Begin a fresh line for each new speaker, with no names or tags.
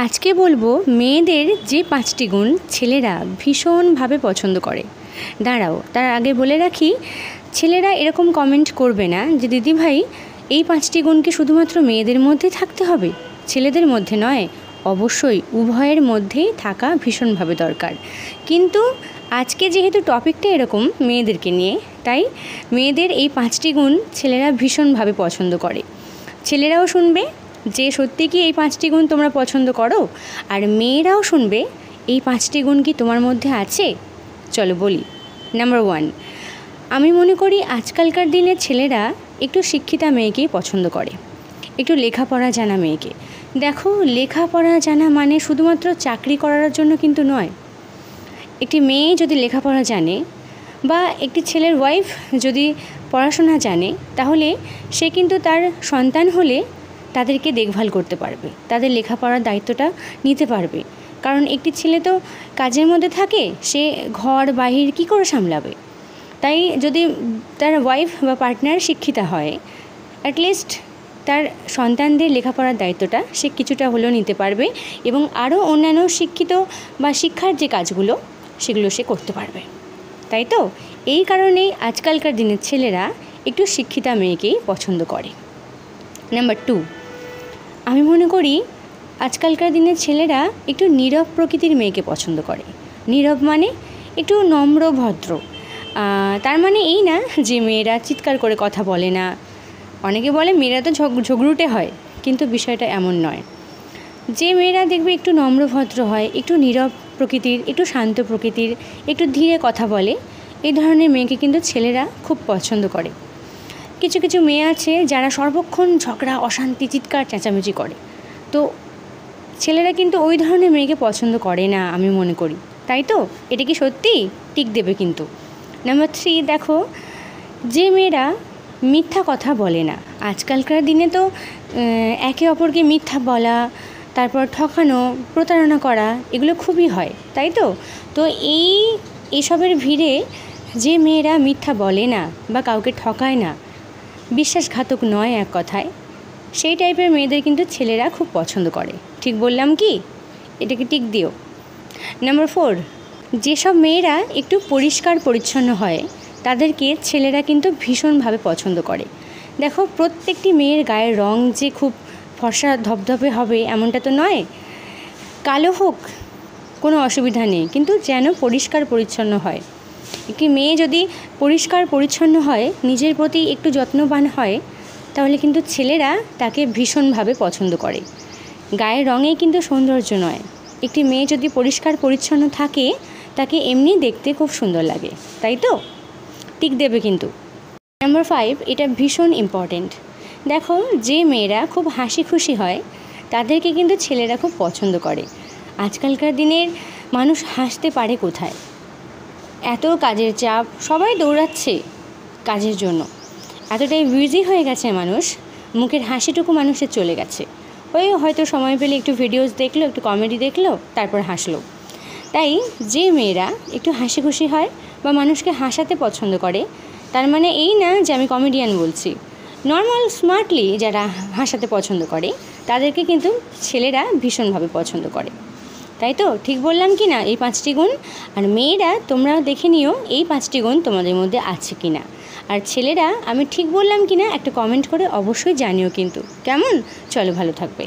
আজকে বলবো মেয়েদের যে 5টি গুণ ছেলেরা ভীষণভাবে পছন্দ করে। দাঁড়াও, তার আগে বলে রাখি, ছেলেরা এরকম কমেন্ট করবে না যে দিদিভাই এই 5টি গুণ কি শুধুমাত্র মেয়েদের মধ্যে থাকতে হবে, ছেলেদের মধ্যে নয়। অবশ্যই উভয়ের মধ্যেই থাকা ভীষণভাবে দরকার। কিন্তু আজকে যেহেতু টপিকটা এরকম মেয়েদেরকে নিয়ে, তাই মেয়েদের এই 5টি গুণ ছেলেরা ভীষণভাবে পছন্দ করে। ছেলেরাও শুনবে যে সত্যি কি এই 5টি গুণ তোমরা পছন্দ করো, আর মেয়েরাও শুনবে এই 5টি গুণ কি তোমার মধ্যে আছে। চলো বলি। নাম্বার 1, আমি মনে করি আজকালকার দিনে ছেলেরা একটু শিক্ষিতা মেয়েকেই পছন্দ করে, একটু লেখাপড়া জানা মেয়েকে। দেখো, লেখাপড়া জানা মানে শুধুমাত্র চাকরি করার জন্য কিন্তু নয়। একটি মেয়ে যদি লেখাপড়া জানে বা একটি ছেলের ওয়াইফ যদি পড়াশোনা জানে, তাহলে সে কিন্তু তার সন্তান হলে তাদেরকে দেখভাল করতে পারবে, তাদের লেখাপড়ার দায়িত্বটা নিতে পারবে। কারণ একটি ছেলে তো কাজের মধ্যে থাকে, সে ঘর বাহির কী করে সামলাবে। তাই যদি তার ওয়াইফ বা পার্টনার শিক্ষিতা হয়, অ্যাটলিস্ট তার সন্তানদের লেখাপড়ার দায়িত্বটা সে কিছুটা হলেও নিতে পারবে এবং আরও অন্যান্য শিক্ষিত বা শিক্ষার যে কাজগুলো সেগুলো সে করতে পারবে। তাই তো এই কারণেই আজকালকার দিনের ছেলেরা একটু শিক্ষিতা মেয়েকেই পছন্দ করে। নাম্বার 2, আমি মনে করি আজকালকার দিনের ছেলেরা একটু নীরব প্রকৃতির মেয়েকে পছন্দ করে। নীরব মানে একটু নম্র ভদ্র। তার মানে এই না যে মেয়েরা চিৎকার করে কথা বলে না। অনেকে বলে মেয়েরা তো ঝগড়ুটে হয়, কিন্তু বিষয়টা এমন নয়। যে মেয়েরা দেখবে একটু নম্র ভদ্র হয়, একটু নীরব প্রকৃতির, একটু শান্ত প্রকৃতির, একটু ধীরে কথা বলে, এই ধরনের মেয়েকে কিন্তু ছেলেরা খুব পছন্দ করে। কিছু কিছু মেয়ে আছে যারা সর্বক্ষণ ঝগড়া, অশান্তি, চিৎকার চেঁচামেচি করে, তো ছেলেরা কিন্তু ওই ধরনের মেয়েকে পছন্দ করে না আমি মনে করি। তাই তো এটা কি সত্যি? টিক দেবে কিন্তু। নাম্বার 3, দেখো, যে মেয়েরা মিথ্যা কথা বলে না। আজকালকার দিনে তো একে অপরকে মিথ্যা বলা, তারপর ঠকানো, প্রতারণা করা, এগুলো খুবই হয়। তাই তো তো এইসবের ভিড়ে যে মেয়েরা মিথ্যা বলে না বা কাউকে ঠকায় না, বিশ্বাসঘাতক নয় এক কথায়, সেই টাইপের মেয়েদের কিন্তু ছেলেরা খুব পছন্দ করে। ঠিক বললাম কি? এটাকে টিক দিও। নাম্বার 4, যেসব মেয়েরা একটু পরিষ্কার পরিচ্ছন্ন হয় তাদেরকে ছেলেরা কিন্তু ভীষণভাবে পছন্দ করে। দেখো, প্রত্যেকটি মেয়ের গায়ের রং যে খুব ফর্সা ধবধবে হবে এমনটা তো নয়। কালো হোক কোনো অসুবিধা নেই, কিন্তু যেন পরিষ্কার পরিচ্ছন্ন হয়। একটি মেয়ে যদি পরিষ্কার পরিচ্ছন্ন হয়, নিজের প্রতি একটু যত্নবান হয়, তাহলে কিন্তু ছেলেরা তাকে ভীষণভাবে পছন্দ করে। গায়ের রঙেই কিন্তু সৌন্দর্য নয়। একটি মেয়ে যদি পরিষ্কার পরিচ্ছন্ন থাকে, তাকে এমনি দেখতে খুব সুন্দর লাগে। তাই তো টিক দেবে কিন্তু। নাম্বার 5, এটা ভীষণ ইম্পর্টেন্ট। দেখো, যে মেয়েরা খুব হাসি খুশি হয় তাদেরকে কিন্তু ছেলেরা খুব পছন্দ করে। আজকালকার দিনের মানুষ হাসতে পারে কোথায়? এত কাজের চাপ, সবাই দৌড়াচ্ছে কাজের জন্য, এতটাই বিজি হয়ে গেছে মানুষ, মুখের হাসিটুকু মানুষের চলে গেছে। ওই হয়তো সময় পেলে একটু ভিডিওস দেখলো, একটু কমেডি দেখলো, তারপর হাসলো। তাই যে মেয়েরা একটু হাসি খুশি হয় বা মানুষকে হাসাতে পছন্দ করে, তার মানে এই না যে আমি কমেডিয়ান বলছি। নর্মাল স্মার্টলি যারা হাসাতে পছন্দ করে তাদেরকে কিন্তু ছেলেরা ভীষণভাবে পছন্দ করে। তাই তো ঠিক বললাম কি না এই 5টি গুণ? আর মেয়েরা তোমরাও দেখে নিও এই 5টি গুণ তোমাদের মধ্যে আছে কি না। আর ছেলেরা আমি ঠিক বললাম কি না একটা কমেন্ট করে অবশ্যই জানিও কিন্তু। কেমন? চলো, ভালো থাকবে।